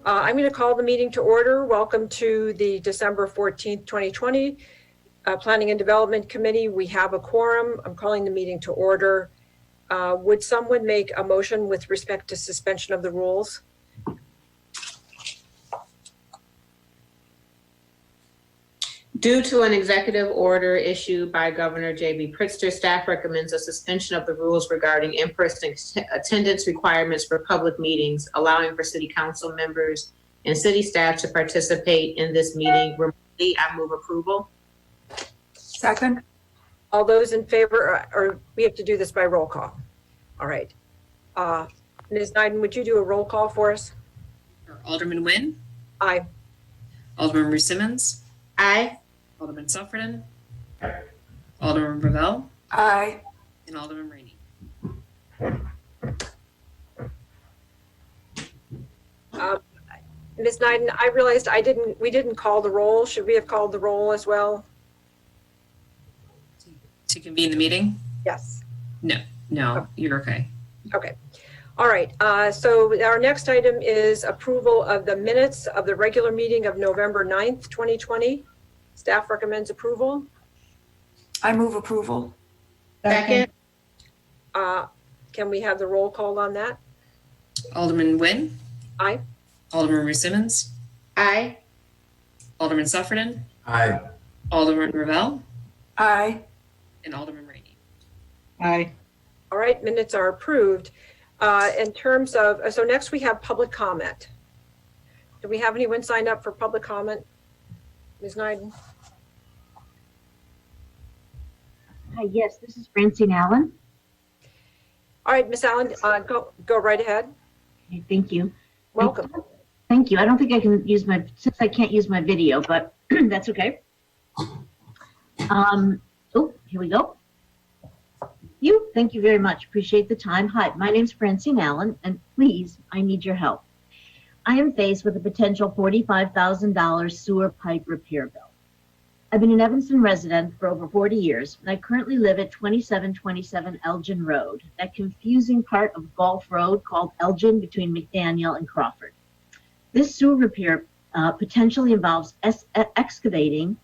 I'm going to call the meeting to order. Welcome to the December 14th, 2020 Planning and Development Committee. We have a quorum. I'm calling the meeting to order. Would someone make a motion with respect to suspension of the rules? Due to an executive order issued by Governor J.B. Pritzker, staff recommends a suspension of the rules regarding in-person attendance requirements for public meetings, allowing for city council members and city staff to participate in this meeting remotely. I move approval. Second. All those in favor, or we have to do this by roll call. All right. Ms. Nyden, would you do a roll call for us? Alderman Nguyen. Aye. Alderman Simmons. Aye. Alderman Sufferton. Alderman Ravel. Aye. And Alderman Rainey. Ms. Nyden, I realized we didn't call the roll. Should we have called the roll as well? To convene the meeting? Yes. No, Oh. you're okay. Okay. All right. So our next item is approval of the minutes of the regular meeting of November 9th, 2020. Staff recommends approval. I move approval. Second. Can we have the roll call on that? Alderman Nguyen. Aye. Alderman Simmons. Aye. Alderman Sufferton. Aye. Alderman Ravel. Aye. And Alderman Rainey. Aye. All right. Minutes are approved. In terms of, so next we have public comment. Do we have anyone signed up for public comment? Ms. Nyden? Hi, yes, this is Francine Allen. All right, Ms. Allen, go right ahead. Okay, thank you. Welcome. Thank you. I don't think I can use since I can't use my video, but that's okay. Oh, here we go. Thank you very much. Appreciate the time. Hi, my name's Francine Allen, and please, I need your help. I am faced with a potential $45,000 sewer pipe repair bill. I've been an Evanston resident for over 40 years, and I currently live at 2727 Elgin Road, that confusing part of Gulf Road called Elgin between McDaniel and Crawford. This sewer repair potentially involves excavating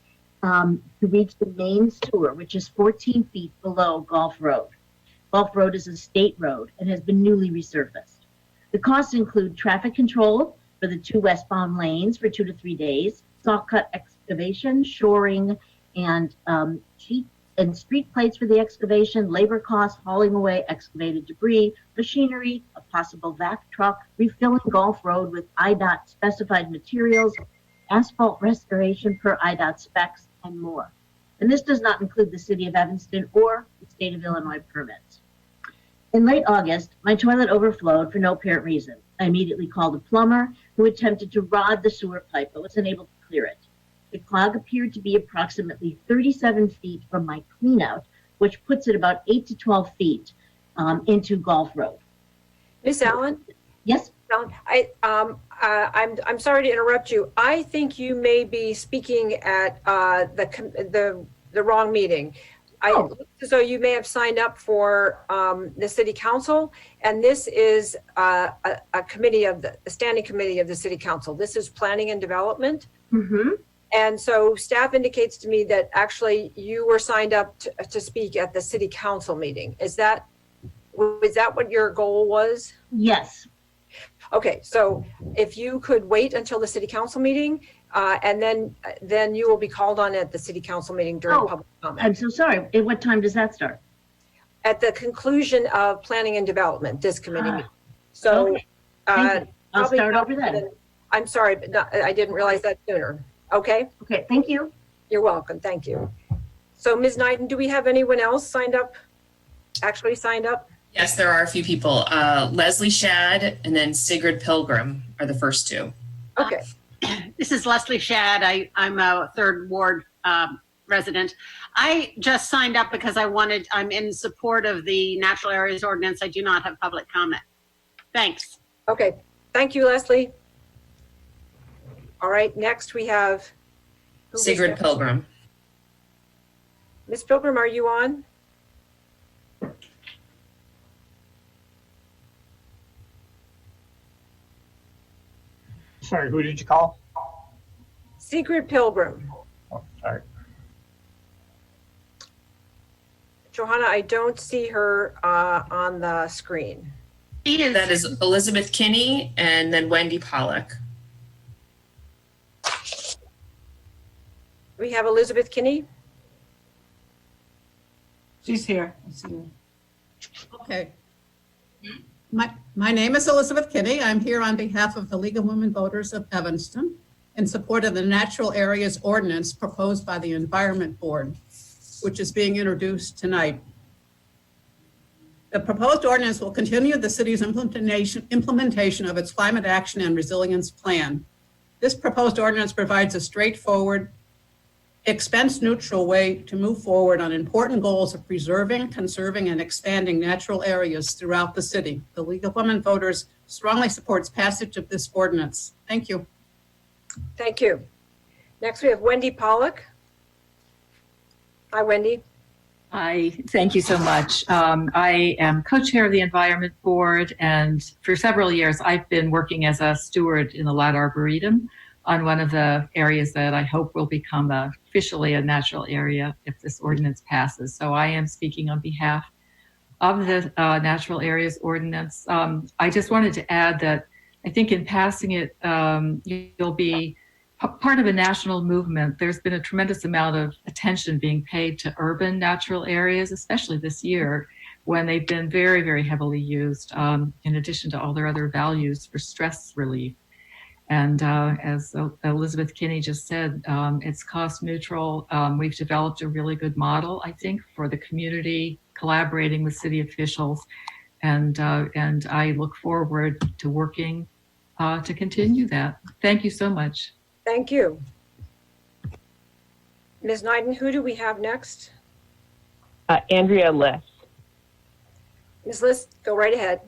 to reach the main sewer, which is 14 feet below Gulf Road. Gulf Road is a state road and has been newly resurfaced. The costs include traffic control for the 2 westbound lanes for 2 to 3 days, saw cut excavation, shoring, and sheet and street plates for the excavation, labor costs, hauling away excavated debris, machinery, a possible vac truck, refilling Gulf Road with IDOT specified materials, asphalt restoration per IDOT specs, and more. And this does not include the city of Evanston or the state of Illinois permits. In late August, my toilet overflowed for no apparent reason. I immediately called a plumber who attempted to rod the sewer pipe but was unable to clear it. The clog appeared to be approximately 37 feet from my cleanout, which puts it about 8 to 12 feet into Gulf Road. Ms. Allen? Yes? I'm sorry to interrupt you. I think you may be speaking at the wrong meeting. So you may have signed up for the city council, and this is a committee of the standing committee of the city council. This is planning and development. Mm-hmm. And so staff indicates to me that actually you were signed up to speak at the city council meeting. Was that what your goal was? Yes. Okay, so if you could wait until the city council meeting, and then you will be called on at the city council meeting during public comment. I'm so sorry. At what time does that start? At the conclusion of planning and development, this committee meeting. So Okay. Thank you. I'll probably start not over then. I'm sorry, but I didn't realize that sooner. Okay, Okay, thank you. you're welcome. Thank you. So Ms. Nyden, do we have anyone else actually signed up? Yes, there are a few people. Leslie Shad and then Sigrid Pilgrim are the first two. Okay. This is Leslie Shad. I'm a 3rd Ward resident. I just signed up because I'm in support of the Natural Areas Ordinance. I do not have public comment. Thanks. Okay. Thank you, Leslie. All right. Next we have Sigrid Pilgrim. Ms. Pilgrim, are you on? sorry, who did you call? Sigrid Pilgrim. Oh, sorry. Johanna, I don't see her on the screen. That is Elizabeth Kinney and then Wendy Pollock. We have Elizabeth Kinney. She's here. Okay. My name is Elizabeth Kinney. I'm here on behalf of the League of Women Voters of Evanston in support of the Natural Areas Ordinance proposed by the Environment Board, which is being introduced tonight. The proposed ordinance will continue the city's implementation of its climate action and resilience plan. This proposed ordinance provides a straightforward, expense-neutral way to move forward on important goals of preserving, conserving, and expanding natural areas throughout the city. The League of Women Voters strongly supports passage of this ordinance. Thank you. Thank you. Next, we have Wendy Pollock. Hi, Wendy. Hi, thank you so much. I am co-chair of the Environment Board, and for several years I've been working as a steward in the Lat Arboretum on one of the areas that I hope will become officially a natural area if this ordinance passes. So I am speaking on behalf of the Natural Areas Ordinance. I just wanted to add that I think in passing it, you'll be part of a national movement. There's been a tremendous amount of attention being paid to urban natural areas, especially this year, when they've been very, very heavily used, in addition to all their other values for stress relief. And as Elizabeth Kinney just said, it's cost neutral. We've developed a really good model, I think, for the community collaborating with city officials. And I look forward to working to continue that. Thank you so much. Thank you. Ms. Nyden, who do we have next? Andrea Liss. Ms. Liss, go right ahead.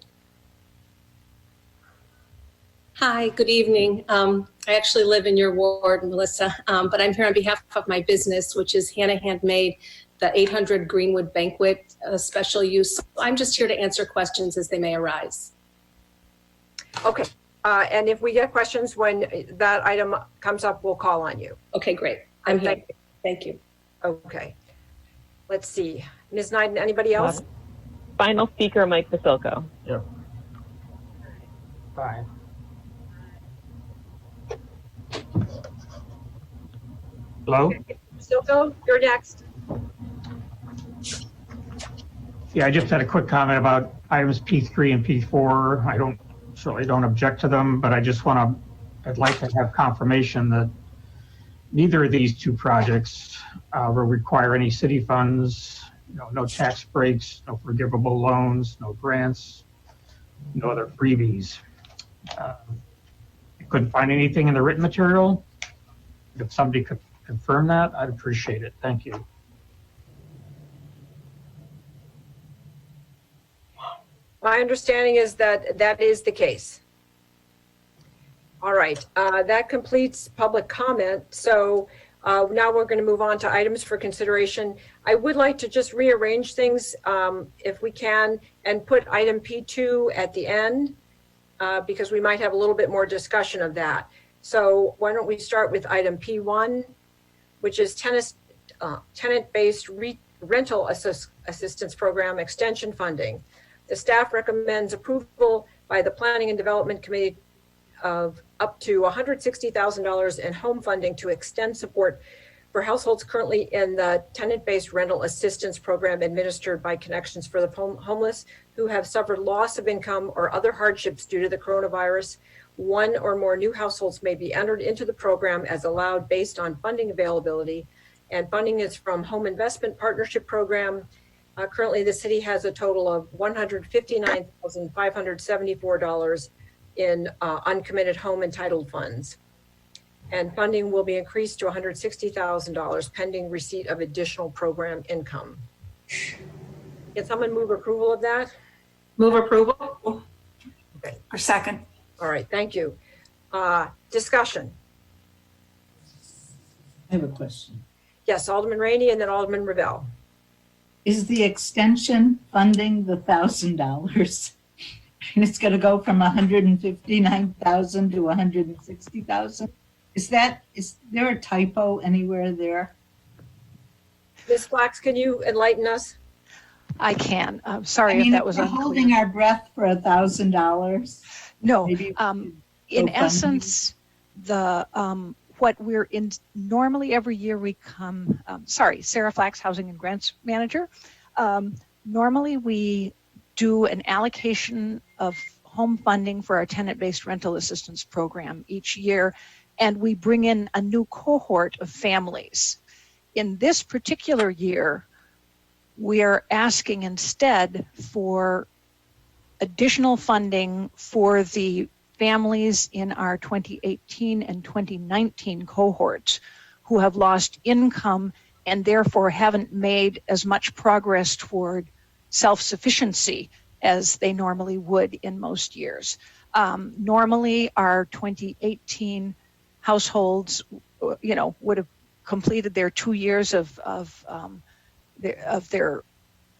Hi, good evening. I actually live in your ward, Melissa, but I'm here on behalf of my business, which is Hannah Handmade, the 800 Greenwood Banquet special use. I'm just here to answer questions as they may arise. Okay. And if we get questions when that item comes up, we'll call on you. Okay, great. I'm here. Thank you. Okay. Let's see. Ms. Nyden, anybody else? Final speaker, Mike Vasilko. Yep. Bye. Hello? Silko, you're next. Yeah, I just had a quick comment about items P3 and P4. I certainly don't object to them, but I'd like to have confirmation that neither of these two projects will require any city funds, no tax breaks, no forgivable loans, no grants, no other freebies. I couldn't find anything in the written material. If somebody could confirm that, I'd appreciate it. Thank you. My understanding is that that is the case. All right, that completes public comment. So now we're going to move on to items for consideration. I would like to just rearrange things if we can and put item P2 at the end because we might have a little bit more discussion of that. So why don't we start with item P1, which is tenant-based rental assistance program extension funding. The staff recommends approval by the Planning and Development Committee of up to $160,000 in home funding to extend support for households currently in the tenant-based rental assistance program administered by Connections for the Homeless who have suffered loss of income or other hardships due to the coronavirus. One or more new households may be entered into the program as allowed based on funding availability, and funding is from Home Investment Partnership Program. Currently, the city has a total of $159,574 in uncommitted home entitled funds. And funding will be increased to $160,000 pending receipt of additional program income. Can someone move approval of that? Move approval. Okay. Or second. All right, thank you. Discussion. I have a question. Yes, Alderman Rainey and then Alderman Ravel. Is the extension funding the $1,000? and it's going to go from 159,000 to 160,000. Is there a typo anywhere there? Ms. Flax, can you enlighten us? I can. Sorry I mean, if that was we're unclear. holding our breath for $1,000. No, Maybe in GoFundMe. essence, the what we're in normally every year we come. Sarah Flax, Housing and Grants Manager. Normally we do an allocation of home funding for our tenant-based rental assistance program each year, and we bring in a new cohort of families. In this particular year, we are asking instead for additional funding for the families in our 2018 and 2019 cohorts who have lost income and therefore haven't made as much progress toward self-sufficiency as they normally would in most years. Normally, our 2018 households, would have completed their 2 years of their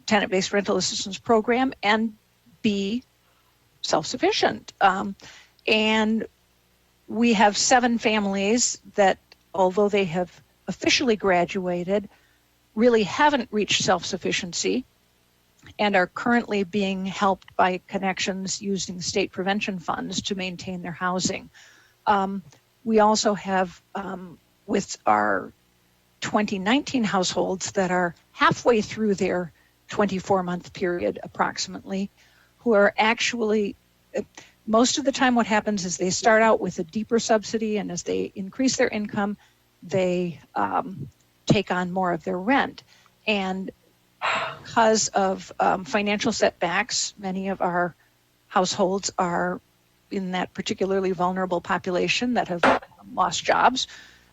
tenant-based rental assistance program and be self-sufficient. And we have 7 families that, although they have officially graduated, really haven't reached self-sufficiency and are currently being helped by connections using state prevention funds to maintain their housing. We also have, with our 2019 households that are halfway through their 24-month period approximately, who are actually, most of the time what happens is they start out with a deeper subsidy, and as they increase their income, they take on more of their rent. And because of financial setbacks, many of our households are in that particularly vulnerable population that have lost jobs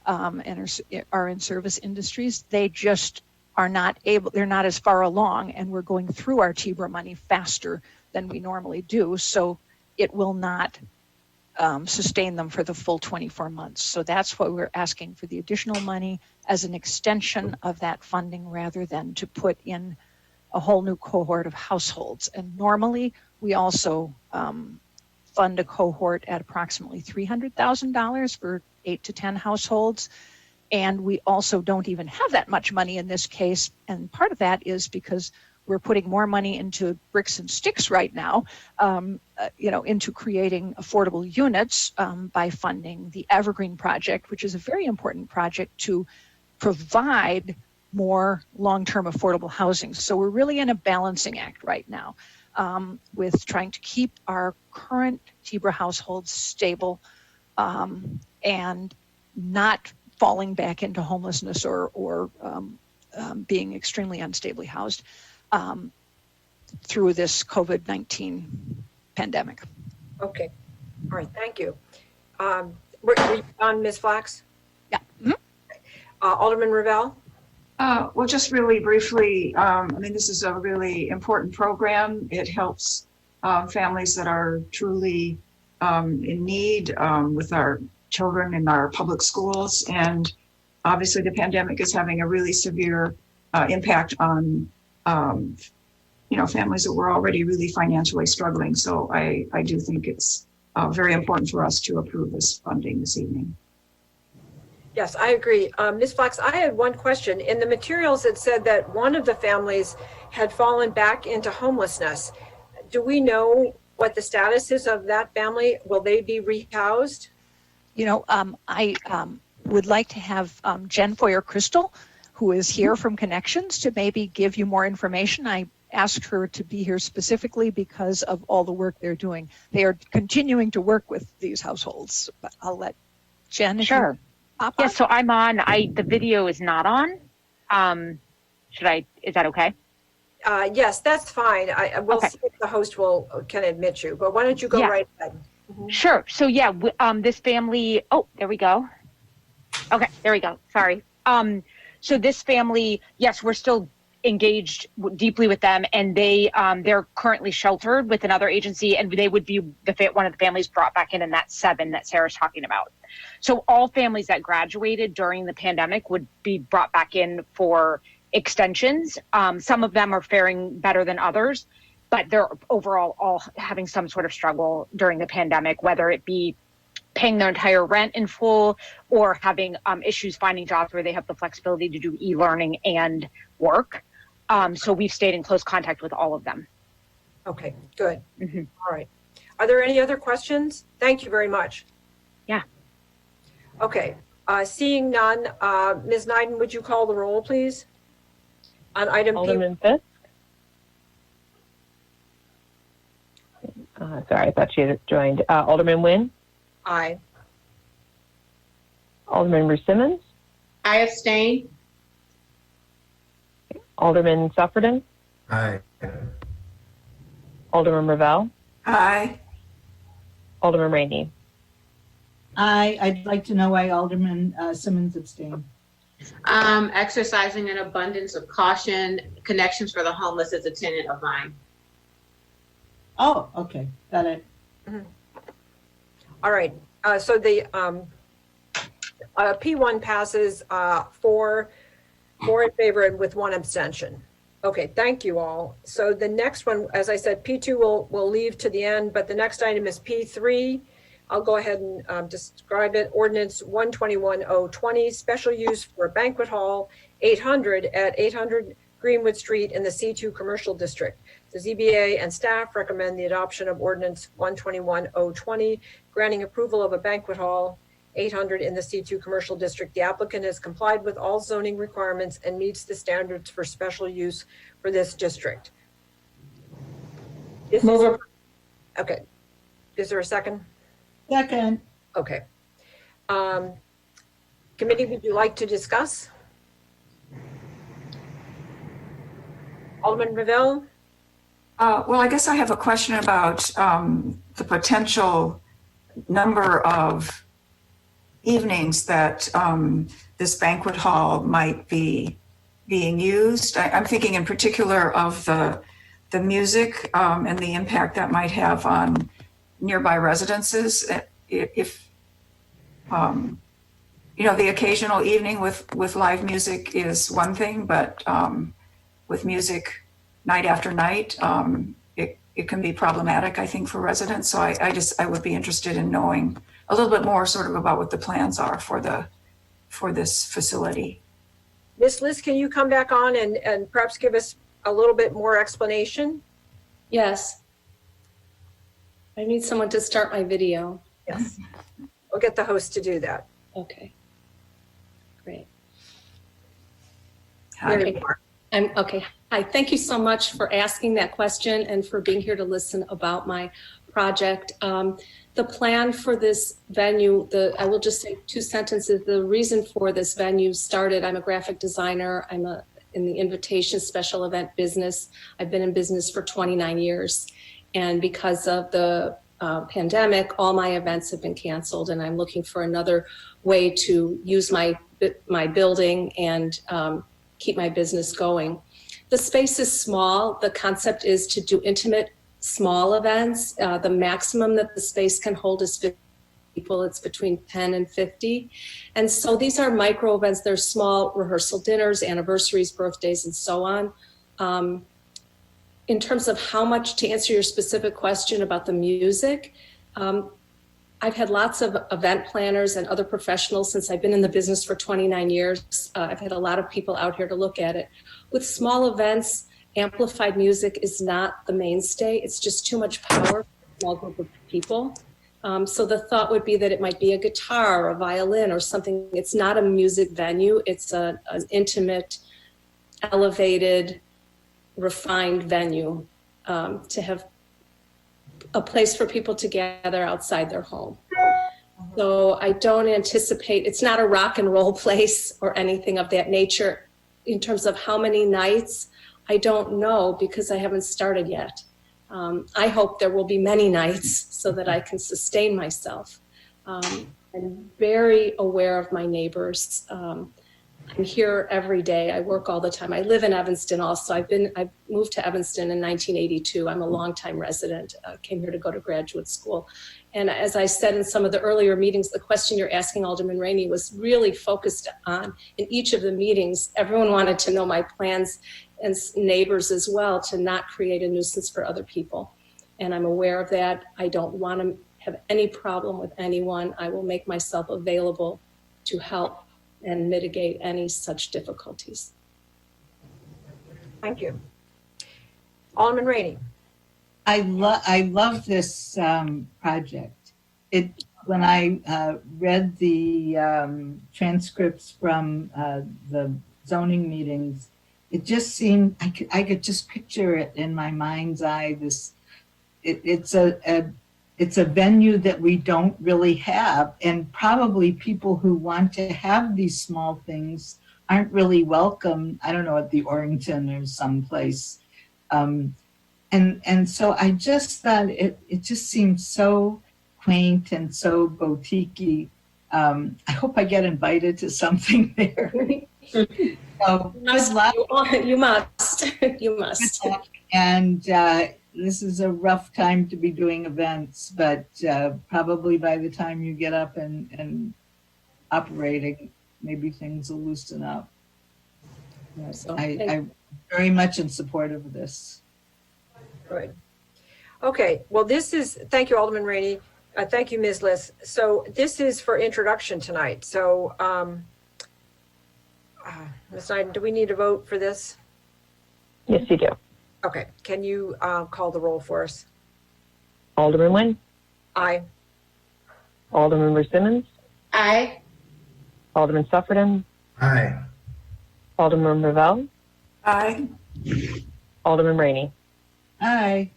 and are in service industries. They just are not able, they're not as far along, and we're going through our TBRA money faster than we normally do. So it will not sustain them for the full 24 months. So that's why we're asking for the additional money as an extension of that funding rather than to put in a whole new cohort of households. And normally we also fund a cohort at approximately $300,000 for 8 to 10 households. And we also don't even have that much money in this case. And part of that is because we're putting more money into bricks and sticks right now, into creating affordable units by funding the Evergreen Project, which is a very important project to provide more long-term affordable housing. So we're really in a balancing act right now with trying to keep our current TBRA households stable and not falling back into homelessness or being extremely unstably housed through this COVID-19 pandemic. Okay. All right. Thank you. Were you on, Ms. Flax? Yeah. Mm-hmm. Alderman Ravel? Well, just really briefly, this is a really important program. It helps families that are truly in need with our children in our public schools. And obviously the pandemic is having a really severe impact on, families that were already really financially struggling. So I do think it's very important for us to approve this funding this evening. Yes, I agree. Ms. Flax, I had one question. In the materials, it said that one of the families had fallen back into homelessness. Do we know what the status is of that family? Will they be rehoused? I would like to have Jen Foyer-Crystal, who is here from Connections, to maybe give you more information. I asked her to be here specifically because of all the work they're doing. They are continuing to work with these households, but I'll let Jen. Sure. Yes, so I'm on. The video is not on. Is that okay? Yes, that's fine. We'll Okay. see if the host can admit you, but why don't you go right ahead? Mm-hmm. Sure. So this family, there we go. Okay, there we go. Sorry. So this family, yes, we're still engaged deeply with them, and they're currently sheltered with another agency, and they would be one of the families brought back in that 7 that Sarah's talking about. So all families that graduated during the pandemic would be brought back in for extensions. Some of them are faring better than others. but they're overall all having some sort of struggle during the pandemic, whether it be paying their entire rent in full or having issues finding jobs where they have the flexibility to do e-learning and work. So we've stayed in close contact with all of them. Okay, good. Mm-hmm. All right. Are there any other questions? Thank you very much. Yeah. Okay, seeing none, Ms. Nyden, would you call the roll, please? On item P. Alderman Fisk. Sorry, I thought she had joined. Alderman Nguyen. Aye. Alderman Bruce Simmons. I abstain. Alderman Suffredin. Aye. Alderman Ravel. Aye. Alderman Rainey. I'd like to know why Alderman Simmons abstained. Exercising an abundance of caution. Connections for the Homeless is a tenant of mine. Oh, okay, got it. All right, so the P1 passes 4 in favor and with 1 abstention. Okay, thank you all. So the next one, as I said, P2 will leave to the end, but the next item is P3. I'll go ahead and describe it. Ordinance 121-020, special use for a banquet hall, 800 at 800 Greenwood Street in the C2 Commercial District. The ZBA and staff recommend the adoption of Ordinance 121-020, granting approval of a banquet hall, 800 in the C2 Commercial District. The applicant has complied with all zoning requirements and meets the standards for special use for this district. Okay. Is there a second? Second. Okay. Committee, would you like to discuss? Alderman Ravel? Well, I guess I have a question about the potential number of evenings that this banquet hall might be being used. I'm thinking in particular of the music and the impact that might have on nearby residences. If the occasional evening with live music is one thing, but with music night after night, it can be problematic, I think, for residents. So I would be interested in knowing a little bit more sort of about what the plans are for this facility. Ms. Liz, can you come back on and perhaps give us a little bit more explanation? Yes. I need someone to start my video. Yes. We'll get the host to do that. Okay. Great. There you are. Okay. Hi, thank you so much for asking that question and for being here to listen about my project. The plan for this venue, I will just say 2 sentences. The reason for this venue started, I'm a graphic designer. I'm in the invitation special event business. I've been in business for 29 years. And because of the pandemic, all my events have been canceled, and I'm looking for another way to use my building and keep my business going. The space is small. The concept is to do intimate, small events. The maximum that the space can hold is 50 people. It's between 10 and 50. And so these are micro events. They're small rehearsal dinners, anniversaries, birthdays, and so on. In terms of how much, to answer your specific question about the music, I've had lots of event planners and other professionals since I've been in the business for 29 years. I've had a lot of people out here to look at it. With small events, amplified music is not the mainstay. It's just too much power for a small group of people. So the thought would be that it might be a guitar, or a violin, or something. It's not a music venue. It's an intimate, elevated, refined venue to have a place for people to gather outside their home. So I don't anticipate, it's not a rock and roll place or anything of that nature. In terms of how many nights, I don't know because I haven't started yet. I hope there will be many nights so that I can sustain myself. I'm very aware of my neighbors. I'm here every day. I work all the time. I live in Evanston also. I moved to Evanston in 1982. I'm a longtime resident. Came here to go to graduate school. And as I said in some of the earlier meetings, the question you're asking, Alderman Rainey, was really focused on, in each of the meetings, everyone wanted to know my plans and neighbors as well to not create a nuisance for other people. And I'm aware of that. I don't want to have any problem with anyone. I will make myself available to help and mitigate any such difficulties. Thank you. Alderman Rainey. I love this project. When I read the transcripts from the zoning meetings, it just seemed I could just picture it in my mind's eye. It's a venue that we don't really have, and probably people who want to have these small things aren't really welcome. I don't know, at the Orrington or someplace. And so I just thought it just seemed so quaint and so boutique-y. I hope I get invited to something there. So good luck. You must. You must. And this is a rough time to be doing events, but probably by the time you get up and operating, maybe things will loosen up. So, I'm very much in support of this. Good. Okay, well, thank you, Alderman Rainey. Thank you, Ms. Liss. So this is for introduction tonight. So, Ms. Snyder, do we need to vote for this? Yes, you do. Okay, can you call the roll for us? Alderman Nguyen, Aye. Alderman Simmons, Aye. Alderman Suffredin, Aye. Alderman Ravel, Aye. Alderman Rainey. Aye.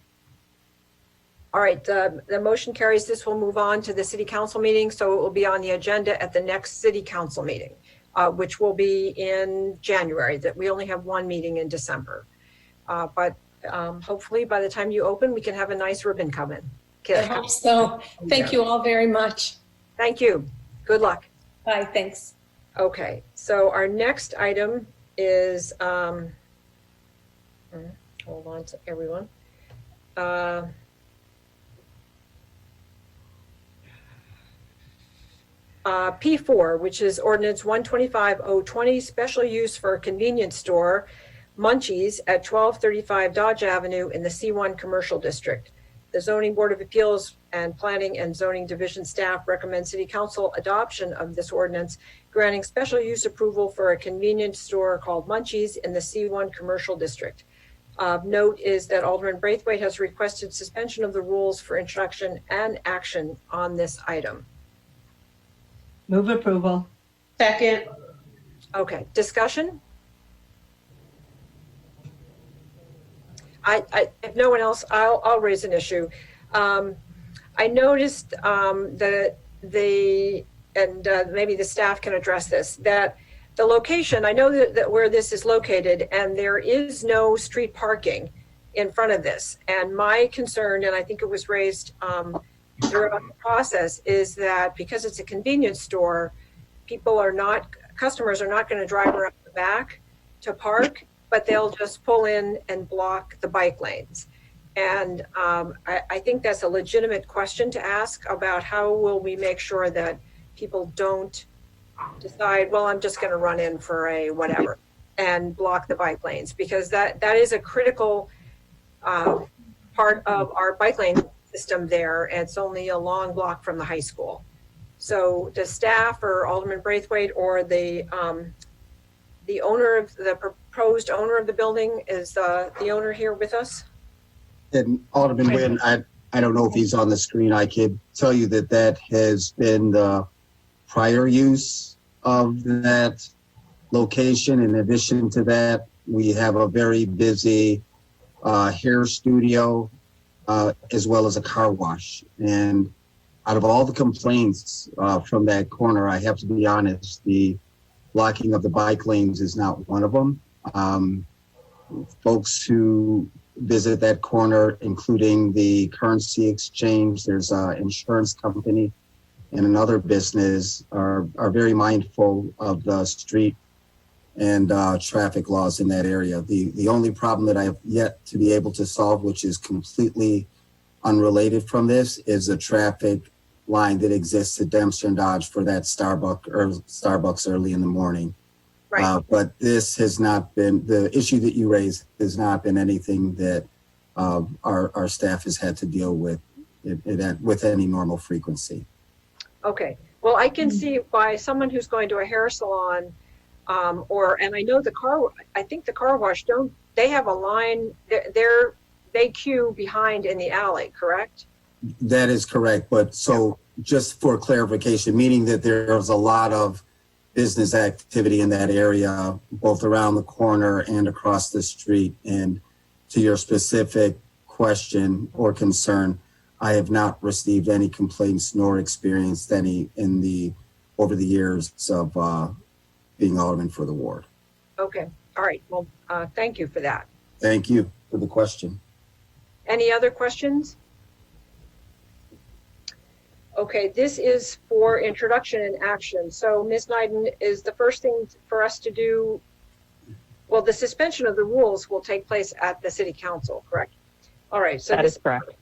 All right, the motion carries. This will move on to the city council meeting, so it will be on the agenda at the next city council meeting, which will be in January. That we only have one meeting in December. But hopefully by the time you open, we can have a nice ribbon coming. I hope so. Thank you all very much. Thank you. Good luck. Bye, thanks. Okay, so our next item is, hold on to everyone. P4, which is ordinance 125-020, special use for a convenience store, Munchies at 1235 Dodge Avenue in the C1 Commercial District. The Zoning Board of Appeals and Planning and Zoning Division staff recommend City Council adoption of this ordinance, granting special use approval for a convenience store called Munchies in the C1 Commercial District. Note is that Alderman Braithwaite has requested suspension of the rules for introduction and action on this item. Move approval. Second. Okay, discussion? If no one else, I'll raise an issue. I noticed that maybe the staff can address this, that the location, I know that where this is located, and there is no street parking in front of this. And my concern, and I think it was raised throughout the process, is that because it's a convenience store, customers are not going to drive around the back to park, but they'll just pull in and block the bike lanes. And I think that's a legitimate question to ask about how will we make sure that people don't decide, well, I'm just going to run in for a whatever and block the bike lanes, because that is a critical part of our bike lane system there. And it's only a long block from the high school. So does staff or Alderman Braithwaite or the owner of the proposed owner of the building, is the owner here with us? And Alderman Nguyen, I don't know if he's on the screen. I could tell you that has been the prior use of that location. In addition to that, we have a very busy hair studio as well as a car wash. And out of all the complaints from that corner, I have to be honest, the blocking of the bike lanes is not one of them. Folks who visit that corner, including the currency exchange, there's an insurance company and another business, are very mindful of the street and traffic laws in that area. The only problem that I have yet to be able to solve, which is completely unrelated from this, is a traffic line that exists at Dempster and Dodge for that Starbucks early in the morning. Right. But this has not been, the issue that you raised has not been anything that our staff has had to deal with with any normal frequency. Okay. Well, I can see why someone who's going to a hair salon, and I know I think the car wash they have a line, they queue behind in the alley, correct? That is correct. But so just for clarification, meaning that there's a lot of business activity in that area, both around the corner and across the street. And to your specific question or concern, I have not received any complaints nor experienced any over the years of being alderman for the ward. Okay. All right. Well, thank you for that. Thank you for the question. Any other questions? Okay, this is for introduction and action. So Ms. Nyden, is the first thing for us to do, well, the suspension of the rules will take place at the city council, correct? All right. So That is correct.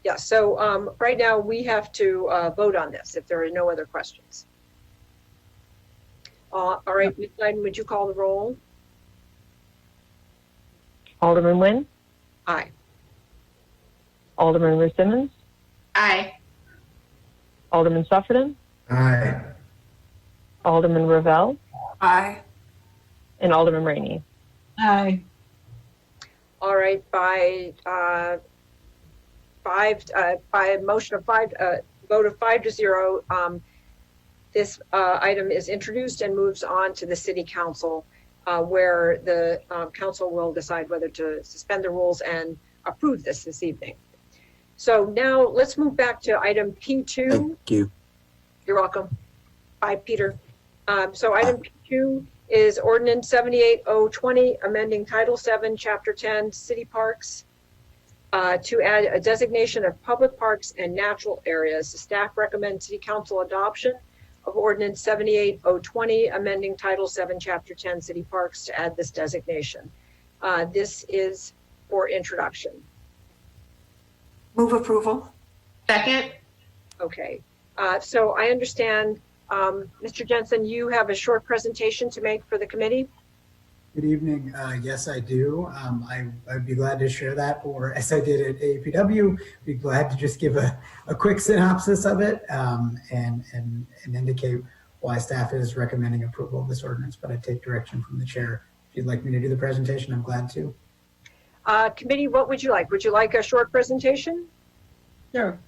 Yeah, so right now we have to vote on this if there are no other questions. All right, Ms. Nyden, would you call the roll? Alderman Nguyen, Aye. Alderman Simmons, Aye. Alderman Sufferton, Aye. Alderman Ravel, Aye. and Alderman Rainey. Aye. All right, by a motion of vote of 5-0, this item is introduced and moves on to the city council, where the council will decide whether to suspend the rules and approve this evening. So now let's move back to item P2. Thank you. You're welcome. Bye, Peter. So item P2 is Ordinance 78020, amending Title 7, Chapter 10, City Parks, to add a designation of public parks and natural areas. The staff recommends City Council adoption of Ordinance 78020, amending Title 7, Chapter 10, City Parks to add this designation. This is for introduction. Move approval. Second. Okay. So I understand, Mr. Jensen, you have a short presentation to make for the committee. Good evening. Yes, I do. I'd be glad to share that, or as I did at APW, be glad to just give a quick synopsis of it and indicate why staff is recommending approval of this ordinance, but I take direction from the chair. If you'd like me to do the presentation, I'm glad to. Committee, what would you like? Would you like a short presentation? Sure.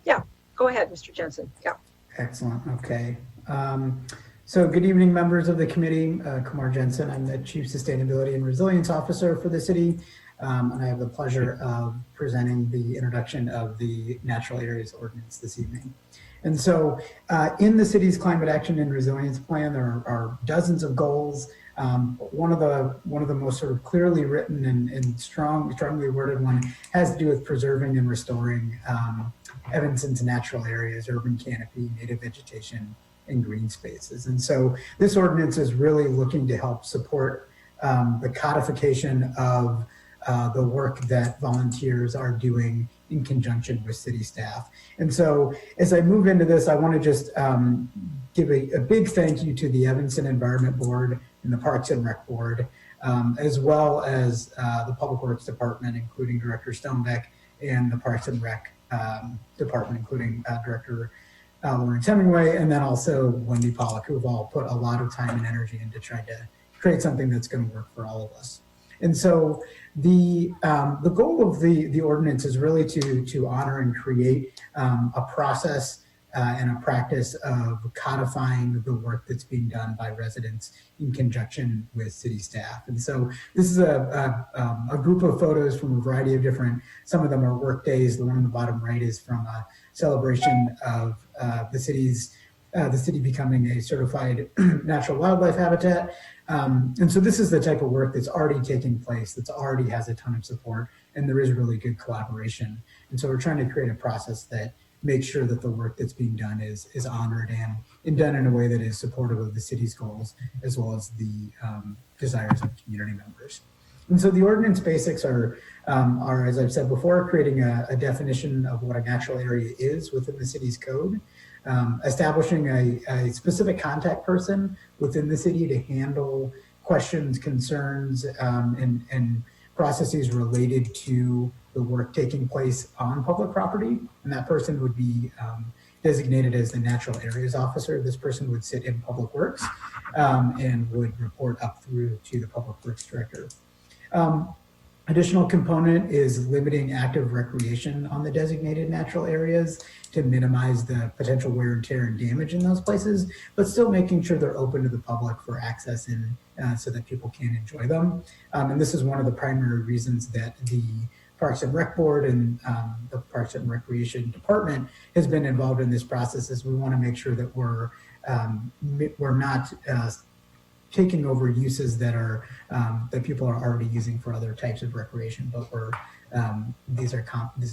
Yeah, go ahead, Mr. Jensen. Yeah. Excellent. Okay. So good evening, members of the committee. Kumar Jensen, I'm the Chief Sustainability and Resilience Officer for the city, and I have the pleasure of presenting the introduction of the Natural Areas Ordinance this evening. And so in the city's Climate Action and Resilience Plan, there are dozens of goals. One of the most sort of clearly written and strongly worded one has to do with preserving and restoring Evanston's natural areas, urban canopy, native vegetation, and green spaces. And so this ordinance is really looking to help support the codification of the work that volunteers are doing in conjunction with city staff. And so as I move into this, I want to just give a big thank you to the Evanston Environment Board and the Parks and Rec Board, as well as the Public Works Department, including Director Stonebeck, and the Parks and Rec Department, including Director Lawrence Hemingway, and then also Wendy Pollack, who have all put a lot of time and energy into trying to create something that's going to work for all of us. And so the goal of the ordinance is really to honor and create a process and a practice of codifying the work that's being done by residents in conjunction with city staff. And so this is a group of photos from a variety of different, some of them are work days. The one on the bottom right is from a celebration of the city becoming a certified natural wildlife habitat. And so this is the type of work that's already taking place, that's already has a ton of support, and there is really good collaboration. And so we're trying to create a process that makes sure that the work that's being done is honored and done in a way that is supportive of the city's goals, as well as the desires of community members. And so the ordinance basics are, as I've said before, creating a definition of what a natural area is within the city's code. establishing a specific contact person within the city to handle questions, concerns, and processes related to the work taking place on public property. And that person would be designated as the natural areas officer. This person would sit in public works and would report up through to the public works director. Additional component is limiting active recreation on the designated natural areas to minimize the potential wear and tear and damage in those places, but still making sure they're open to the public for access and so that people can enjoy them. And this is one of the primary reasons that the Parks and Rec Board and the Parks and Recreation Department has been involved in this process, is we want to make sure that we're not taking over uses that are that people are already using for other types of recreation, but we're this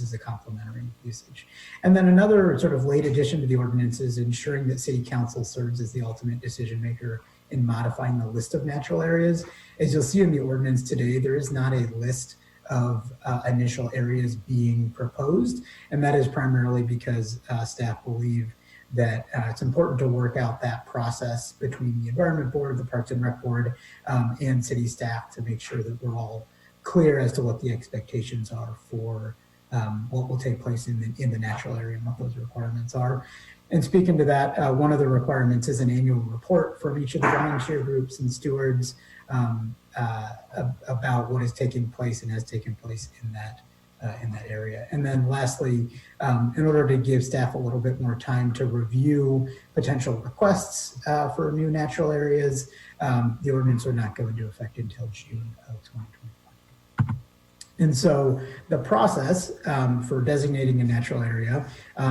is a complementary usage. And then another sort of late addition to the ordinance is ensuring that City Council serves as the ultimate decision maker in modifying the list of natural areas. As you'll see in the ordinance today, there is not a list of initial areas being proposed, and that is primarily because staff believe that it's important to work out that process between the Environment Board, the Parks and Rec Board, and city staff to make sure that we're all clear as to what the expectations are for what will take place in the natural area and what those requirements are. And speaking to that, one of the requirements is an annual report from each of the volunteer groups and stewards about what is taking place and has taken place in that area. And then lastly, in order to give staff a little bit more time to review potential requests for new natural areas, the ordinance are not going into effect until June of 2021. And so the process for designating a natural area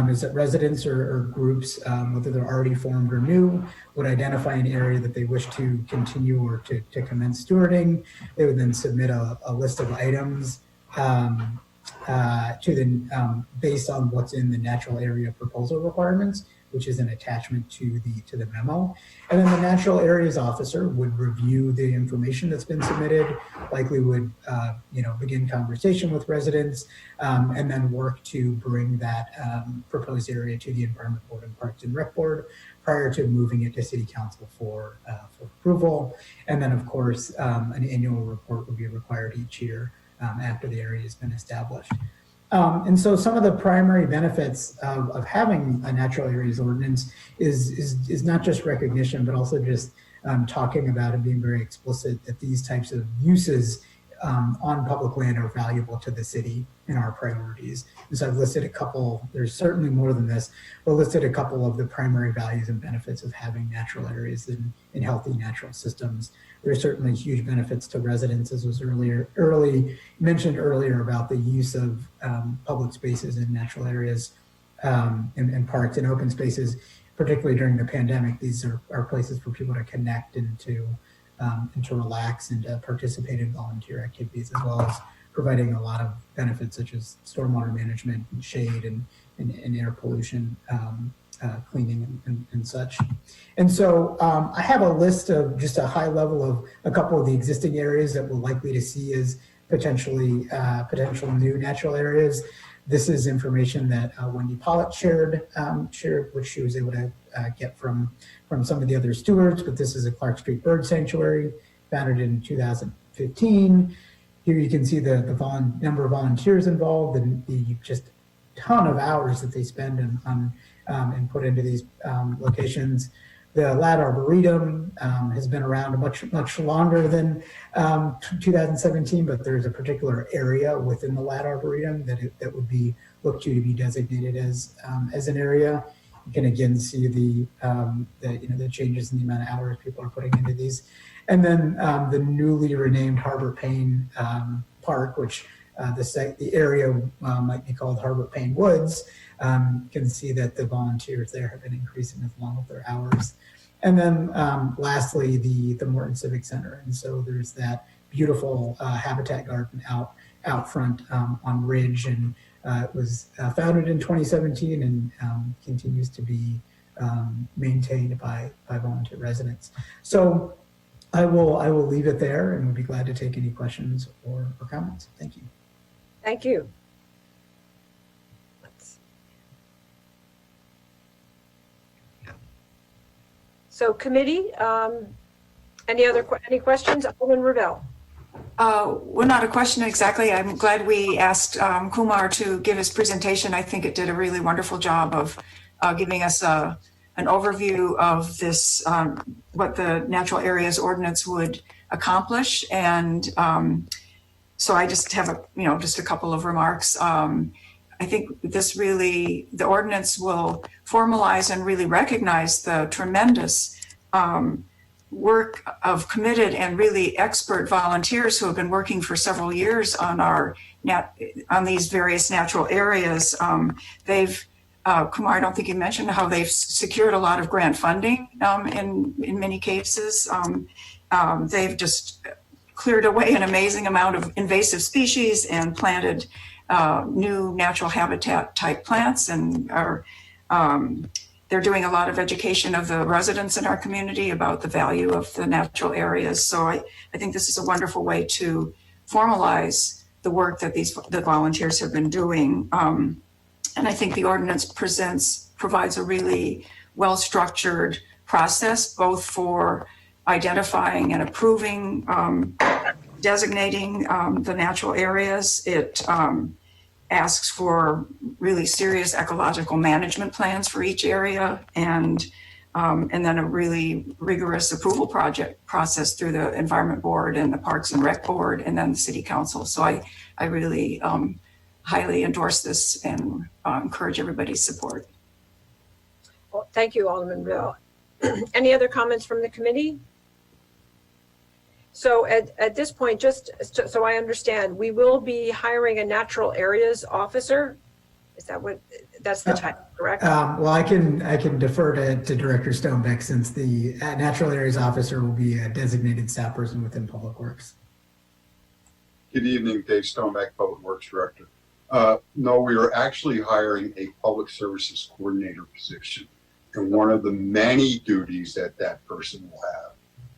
is that residents or groups, whether they're already formed or new, would identify an area that they wish to continue or to commence stewarding. They would then submit a list of items based on what's in the natural area proposal requirements, which is an attachment to the memo. And then the natural areas officer would review the information that's been submitted, likely would begin conversation with residents, and then work to bring that proposed area to the Environment Board and Parks and Rec Board prior to moving it to City Council for approval. And then of course, an annual report would be required each year after the area has been established. And so some of the primary benefits of having a natural areas ordinance is not just recognition, but also just talking about and being very explicit that these types of uses on public land are valuable to the city and our priorities. And so I've listed a couple, there's certainly more than this, but listed a couple of the primary values and benefits of having natural areas in healthy natural systems. There's certainly huge benefits to residents, as was mentioned earlier about the use of public spaces in natural areas and parks and open spaces, particularly during the pandemic. These are places for people to connect and to relax and to participate in volunteer activities, as well as providing a lot of benefits such as stormwater management and shade and air pollution cleaning and such. And so I have a list of just a high level of a couple of the existing areas that we're likely to see as potential new natural areas. This is information that Wendy Pollitt shared, which she was able to get from some of the other stewards, but this is a Clark Street Bird Sanctuary founded in 2015. Here you can see the number of volunteers involved and the just ton of hours that they spend and put into these locations. The Lat Arboretum has been around much longer than 2017, but there's a particular area within the Lat Arboretum that would be looked to be designated as an area. You can again see the changes in the amount of hours people are putting into these, and then the newly renamed Harbor Payne Park, which the area might be called Harbor Payne Woods. You can see that the volunteers there have been increasing along with their hours. And then lastly, the Morton Civic Center. And so there's that beautiful habitat garden out front on Ridge, and it was founded in 2017 and continues to be maintained by volunteer residents. So I will leave it there and would be glad to take any questions or comments. Thank you. Thank you. So committee, any questions? Alderman Ravel. Well, not a question exactly. I'm glad we asked Kumar to give his presentation. I think it did a really wonderful job of giving us an overview of this, what the Natural Areas Ordinance would accomplish. And so I just have just a couple of remarks. I think the ordinance will formalize and really recognize the tremendous work of committed and really expert volunteers who have been working for several years on on these various natural areas. Kumar, I don't think you mentioned how they've secured a lot of grant funding in many cases. They've just cleared away an amazing amount of invasive species and planted new natural habitat type plants, and they're doing a lot of education of the residents in our community about the value of the natural areas. So I think this is a wonderful way to formalize the work that the volunteers have been doing. And I think the ordinance provides a really well-structured process, both for identifying and approving, designating the natural areas. It asks for really serious ecological management plans for each area, and then a really rigorous approval process through the Environment Board and the Parks and Rec Board, and then the City Council. So I really highly endorse this and encourage everybody's support. Well, thank you, Alderman Bill. Any other comments from the committee? So at this point, just so I understand, we will be hiring a natural areas officer. Is that that's the title, correct? Well, I can defer to Director Stonebeck, since the natural areas officer will be a designated staff person within Public Works. Good evening, Dave Stonebeck, Public Works Director. No, we are actually hiring a public services coordinator position. And one of the many duties that that person will have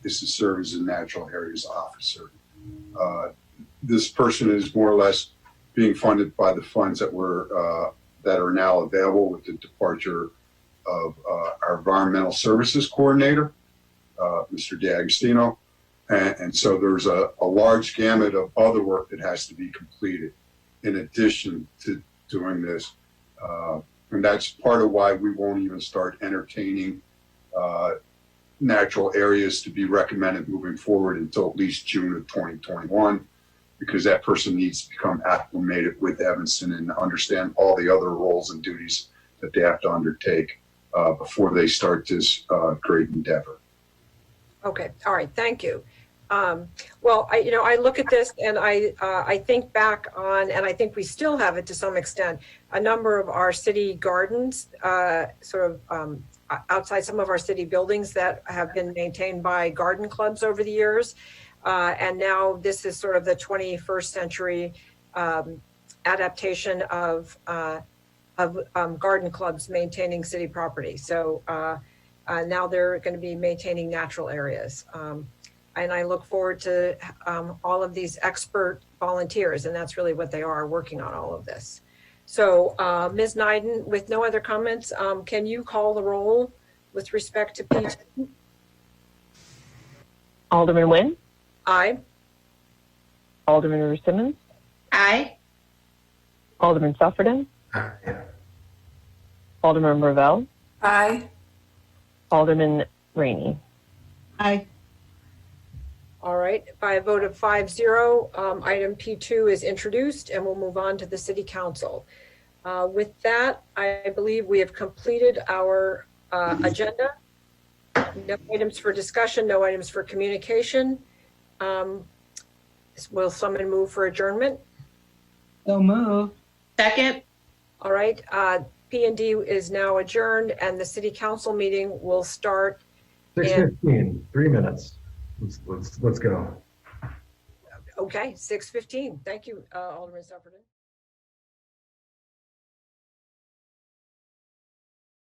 is to serve as a natural areas officer. This person is more or less being funded by the funds that that are now available with the departure of our environmental services coordinator, Mr. D'Agostino. And so there's a large gamut of other work that has to be completed in addition to doing this. And that's part of why we won't even start entertaining natural areas to be recommended moving forward until at least June of 2021, because that person needs to become acclimated with Evanston and understand all the other roles and duties that they have to undertake before they start this great endeavor. Okay, all right, thank you. Well, I look at this and I think back on, and I think we still have it to some extent, a number of our city gardens, outside some of our city buildings that have been maintained by garden clubs over the years. And now this is sort of the 21st century adaptation of garden clubs maintaining city property. So now they're going to be maintaining natural areas. And I look forward to all of these expert volunteers, and that's really what they are, working on all of this. So Ms. Nyden, with no other comments, can you call the roll with respect to P2? Alderman Nguyen? Aye. Alderman Simmons? Aye. Alderman Suffredin? Alderman Ravel? Aye. Alderman Rainey? Aye. All right, by a vote of 5-0, item P2 is introduced, and we'll move on to the City Council. With that, I believe we have completed our agenda. No items for discussion, no items for communication. Will someone move for adjournment? So move. Second. All right, P&D is now adjourned, and the City Council meeting will start 6:15, 3 minutes. Let's go. Okay, 6:15. Thank you, Alderman Sufferton.